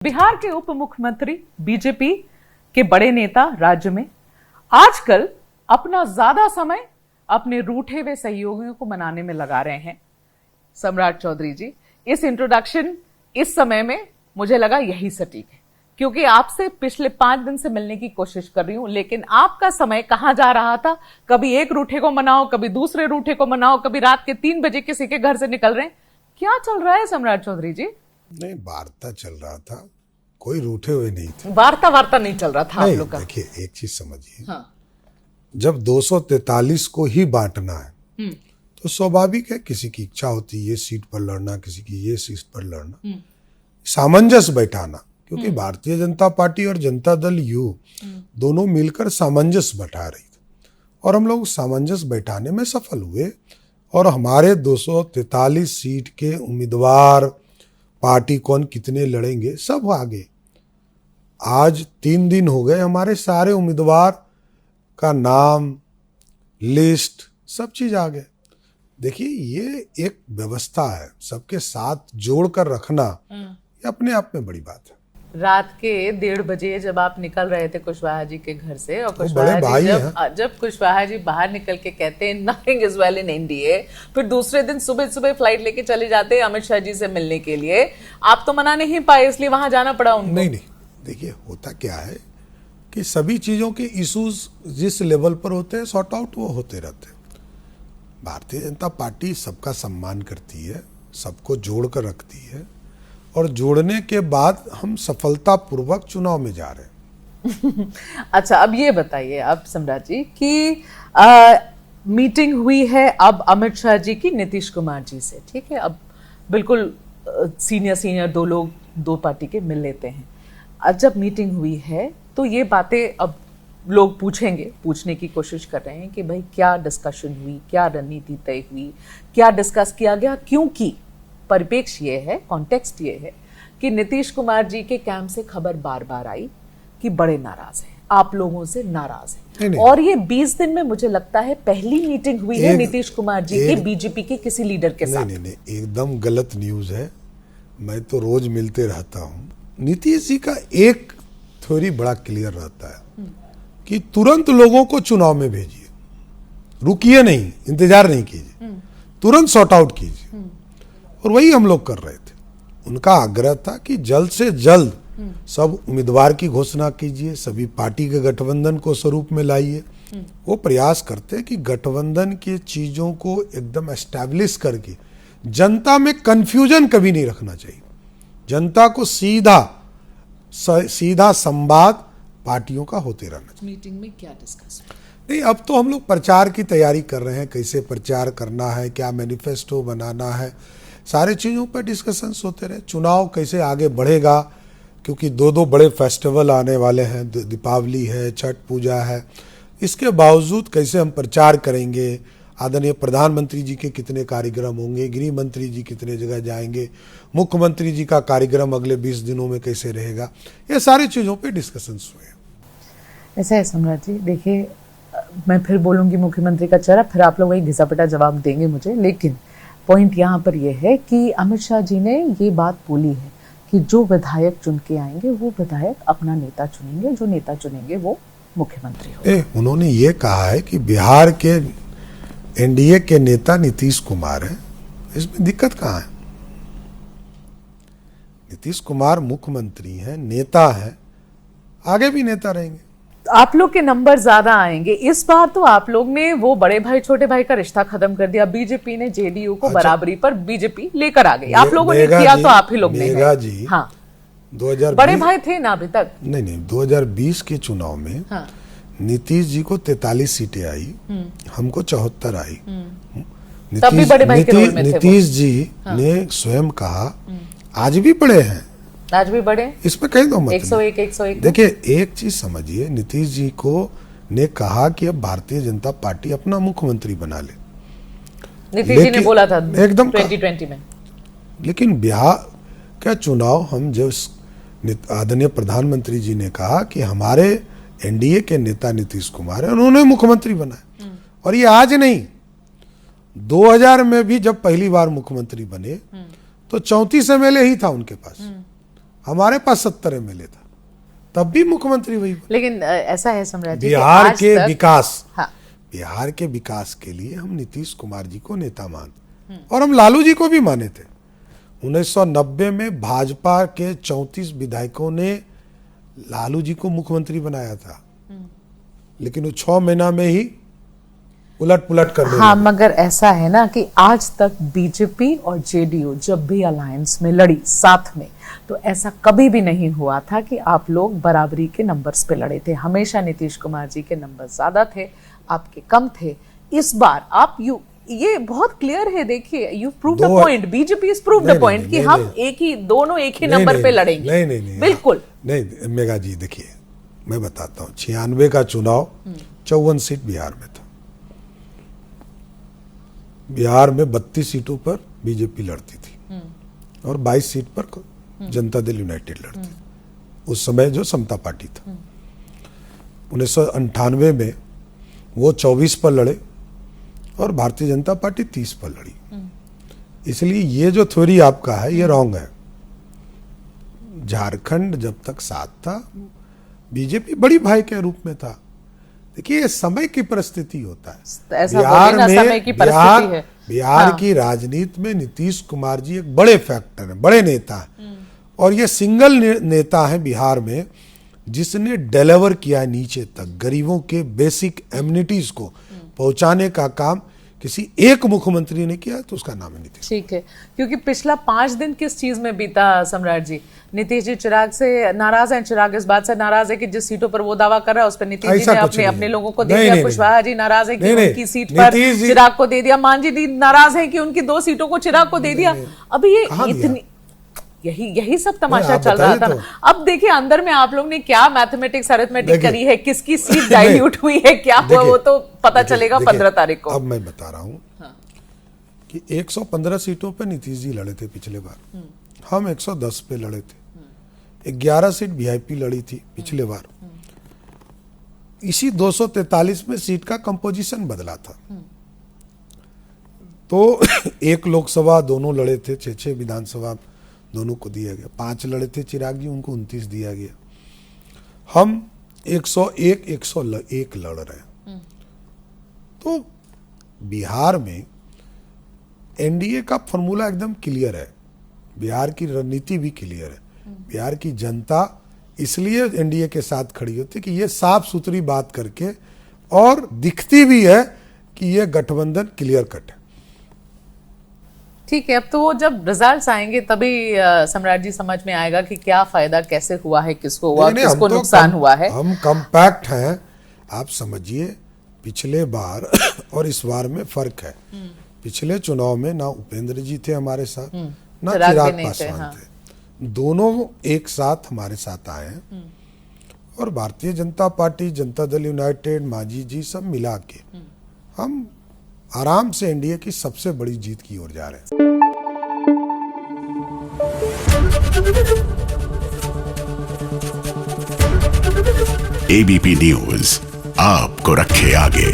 बिहार के उप मुख्यमंत्री बीजेपी के बड़े नेता राज्य में आजकल अपना ज्यादा समय अपने रूठे हुए सहयोगियों को मनाने में लगा रहे हैं। सम्राट चौधरी जी, इस इंट्रोडक्शन इस समय में मुझे लगा यही सटीक है, क्योंकि आपसे पिछले 5 दिन से मिलने की कोशिश कर रही हूं, लेकिन आपका समय कहां जा रहा था? कभी एक रूठे को मनाओ, कभी दूसरे रूठे को मनाओ, कभी रात के 3 बजे किसी के घर से निकल रहे हैं। क्या चल रहा है सम्राट चौधरी जी? नहीं, वार्ता चल रहा था, कोई रूठे हुए नहीं थे। वार्ता नहीं चल रहा था आप लोग का। देखिए, एक चीज समझिए, हाँ। जब 243 को ही बांटना है तो स्वाभाविक है किसी की इच्छा होती है ये सीट पर लड़ना, किसी की ये सीट पर लड़ना, सामंजस्य बैठाना, क्योंकि भारतीय जनता पार्टी और जनता दल यू दोनों मिलकर सामंजस्य बैठा रही थी और हम लोग सामंजस्य बैठाने में सफल हुए और हमारे 243 सीट के उम्मीदवार, पार्टी कौन कितने लड़ेंगे, सब आगे। आज 3 दिन हो गए, हमारे सारे उम्मीदवार का नाम, लिस्ट, सब चीज आ गए। देखिए, ये एक व्यवस्था है, सबके साथ जोड़कर रखना ये अपने आप में बड़ी बात है। रात के 1:30 बजे जब आप निकल रहे थे कुशवाहा जी के घर से, और कुशवाहा जी जब कुशवाहा जी बाहर निकल के कहते हैं nothing is well in NDA, फिर दूसरे दिन सुबह फ्लाइट लेके चले जाते हैं अमित शाह जी से मिलने के लिए, आप तो मना नहीं पाए, इसलिए वहां जाना पड़ा उनको। नहीं, देखिए, होता क्या है कि सभी चीजों के इश्यूज जिस लेवल पर होते हैं सॉर्ट आउट वो होते रहते हैं। भारतीय जनता पार्टी सबका सम्मान करती है, सबको जोड़ कर रखती है और जोड़ने के बाद हम सफलतापूर्वक चुनाव में जा रहे हैं। अच्छा, अब ये बताइए आप सम्राट जी कि मीटिंग हुई है अब अमित शाह जी की नीतीश कुमार जी से, ठीक है? अब बिल्कुल सीनियर 2 लोग 2 पार्टी के मिल लेते हैं। अब जब मीटिंग हुई है तो ये बातें अब लोग पूछने की कोशिश कर रहे हैं कि भाई क्या डिस्कशन हुई, क्या रणनीति तय हुई, क्या डिस्कस किया गया, क्योंकि परिपेक्ष ये है, कॉन्टेक्स्ट ये है कि नीतीश कुमार जी के कैंप से खबर बार आई कि बड़े नाराज हैं, आप लोगों से नाराज हैं। और ये 20 दिन में मुझे लगता है पहली मीटिंग हुई है नीतीश कुमार जी की बीजेपी के किसी लीडर के साथ। नहीं, एकदम गलत न्यूज है। मैं तो रोज मिलते रहता हूँ। नीतीश जी का एक थ्योरी बड़ा क्लियर रहता है कि तुरंत लोगों को चुनाव में भेजिए, रुकिए नहीं, इंतजार नहीं कीजिए, तुरंत सॉर्ट आउट कीजिए। और वही हम लोग कर रहे थे। उनका आग्रह था कि जल्द से जल्द सब उम्मीदवार की घोषणा कीजिए, सभी पार्टी के गठबंधन को स्वरूप में लाइए। वो प्रयास करते कि गठबंधन की चीजों को एकदम एस्टैब्लिश करके जनता में कंफ्यूजन कभी नहीं रखना चाहिए। जनता को सीधा संवाद पार्टियों का होते रहना चाहिए। मीटिंग में क्या डिस्कस? नहीं, अब तो हम लोग प्रचार की तैयारी कर रहे हैं, कैसे प्रचार करना है, क्या मैनिफेस्टो बनाना है, सारे चीज़ों पर डिस्कशंस होते रहे। चुनाव कैसे आगे बढ़ेगा, क्योंकि 2 बड़े फेस्टिवल आने वाले हैं, दीपावली है, छठ पूजा है, इसके बावजूद कैसे हम प्रचार करेंगे, आदरणीय प्रधानमंत्री जी के कितने कार्यक्रम होंगे, गृह मंत्री जी कितने जगह जाएंगे, मुख्यमंत्री जी का कार्यक्रम अगले 20 दिनों में कैसे रहेगा, ये सारी चीज़ों पे डिस्कशंस हुए। ऐसा है सम्राट जी, देखिए, मैं फिर बोलूँगी मुख्यमंत्री का चेहरा, फिर आप लोग वही घिसा-पिटा जवाब देंगे मुझे, लेकिन पॉइंट यहाँ पर यह है कि अमित शाह जी ने ये बात बोली है कि जो विधायक चुन के आएंगे वो विधायक अपना नेता चुनेंगे, जो नेता चुनेंगे वो मुख्यमंत्री होगा। उन्होंने ये कहा है कि बिहार के एनडीए के नेता नीतीश कुमार हैं, इसमें दिक्कत कहाँ है? नीतीश कुमार मुख्यमंत्री हैं, नेता हैं, आगे भी नेता रहेंगे। आप लोग के नंबर ज्यादा आएंगे इस बार। तो आप लोग ने वो बड़े भाई छोटे भाई का रिश्ता खत्म कर दिया, बीजेपी ने जेडीयू को बराबरी पर बीजेपी लेकर आ गई। आप लोगों ने किया तो आप ही लोग ने। जी, हाँ, 2020 बड़े भाई थे ना अभी तक? नहीं, 2020 के चुनाव में हाँ। नीतीश जी को 43 सीटें आई, हमको 74 आई। तब भी बड़े भाई के रोल में थे। नीतीश जी ने स्वयं कहा आज भी बड़े हैं, आज भी बड़े, इसमें कहीं दो मत। 101। देखिए, एक चीज समझिए, नीतीश जी को ने कहा कि अब भारतीय जनता पार्टी अपना मुख्यमंत्री बना ले। नीतीश जी ने बोला था एकदम 2020 में। लेकिन बिहार का चुनाव हम जब आदरणीय प्रधानमंत्री जी ने कहा कि हमारे एनडीए के नेता नीतीश कुमार है, उन्होंने मुख्यमंत्री बनाया। और ये आज नहीं, 2000 में भी जब पहली बार मुख्यमंत्री बने तो 34 MLA ही था उनके पास। हमारे पास 70 MLA था, तब भी मुख्यमंत्री वही बने। लेकिन ऐसा है सम्राट जी कि बिहार आज के तक- विकास, हाँ, बिहार के विकास के लिए हम नीतीश कुमार जी को नेता मानते, और हम लालू जी को भी माने थे। 1990 में भाजपा के 34 विधायकों ने लालू जी को मुख्यमंत्री बनाया था, लेकिन वो 6 महीना में ही उलट पुलट कर हाँ, मगर ऐसा है ना कि आज तक बीजेपी और जेडीयू जब भी अलायंस में लड़ी साथ में, तो ऐसा कभी भी नहीं हुआ था कि आप लोग बराबरी के नंबर्स पे लड़े थे। हमेशा नीतीश कुमार जी के नंबर ज्यादा थे, आपके कम थे। इस बार आप ये बहुत क्लियर है, देखिए, you prove the point, BJP is prove the point कि हम दोनों एक ही नंबर पे लड़ेंगे। नहीं, बिल्कुल नहीं मेघा जी, देखिए मैं बताता हूँ, 96 का चुनाव 54 सीट बिहार में था। बिहार में 32 सीटों पर बीजेपी लड़ती थी और 22 सीट पर जनता दल यूनाइटेड लड़ती थी, उस समय जो समता पार्टी था। 1998 में वो 24 पर लड़े और भारतीय जनता पार्टी 30 पर लड़ी। इसलिए ये जो थ्योरी आपका है ये रॉन्ग है। झारखंड जब तक साथ था, बीजेपी बड़ी भाई के रूप में था। देखिए, समय की परिस्थिति होता है। ऐसा बोलिए ना, समय की परिस्थिति है। बिहार की राजनीति में नीतीश कुमार जी एक बड़े फैक्टर हैं, बड़े नेता हैं, और ये सिंगल नेता है बिहार में जिसने डिलीवर किया नीचे तक, गरीबों के बेसिक एमिनिटीज को पहुंचाने का काम किसी एक मुख्यमंत्री ने किया, तो उसका नाम है नीतीश। ठीक है, क्योंकि पिछला 5 दिन किस चीज में बीता सम्राट जी? नीतीश जी चिराग से नाराज हैं, चिराग इस बात से नाराज है कि जिस सीटों पर वो दावा कर रहा है उस पर नीतीश जी ने अपने लोगों को दे दिया। कुशवाहा जी नाराज है कि उनकी सीट पर चिराग को दे दिया। मांझी जी नाराज है कि उनकी 2 सीटों को चिराग को दे दिया। अभी ये इतनी यही सब तमाशा चल रहा था ना। अब देखिए, अंदर में आप लोग ने क्या मैथमेटिक्स अरिथमेटिक करी है, किसकी सीट डाइल्यूट हुई है, क्या हुआ, वो तो पता चलेगा 15 तारीख को। अब मैं बता रहा हूँ कि 115 सीटों पे नीतीश जी लड़े थे पिछले बार, हम 110 पे लड़े थे। 11 सीट वीआईपी लड़ी थी पिछले बार। इसी 243 में सीट का कंपोजिशन बदला था। तो एक लोकसभा दोनों लड़े थे, 6 विधानसभा दोनों को दिया गया। 5 लड़े थे चिराग जी, उनको 29 दिया गया। हम 101 लड़ रहे हैं। तो बिहार में एनडीए का फॉर्मूला एकदम क्लियर है, बिहार की रणनीति भी क्लियर है। बिहार की जनता इसलिए एनडीए के साथ खड़ी होती कि ये साफ सुथरी बात करके, और दिखती भी है कि ये गठबंधन क्लियर कट है। ठीक है, अब तो वो जब रिजल्ट्स आएंगे तभी सम्राट जी समझ में आएगा कि क्या फायदा कैसे हुआ है, किसको हुआ, किसको नुकसान हुआ है। हम कम्पैक्ट हैं, आप समझिए। पिछले बार और इस बार में फर्क है। पिछले चुनाव में ना उपेंद्र जी थे हमारे साथ, ना चिराग पासवान थे। दोनों एक साथ हमारे साथ आए हैं, और भारतीय जनता पार्टी, जनता दल यूनाइटेड, मांझी जी सब मिला के हम आराम से एनडीए की सबसे बड़ी जीत की ओर जा रहे हैं। एबीपी न्यूज आपको रखे आगे।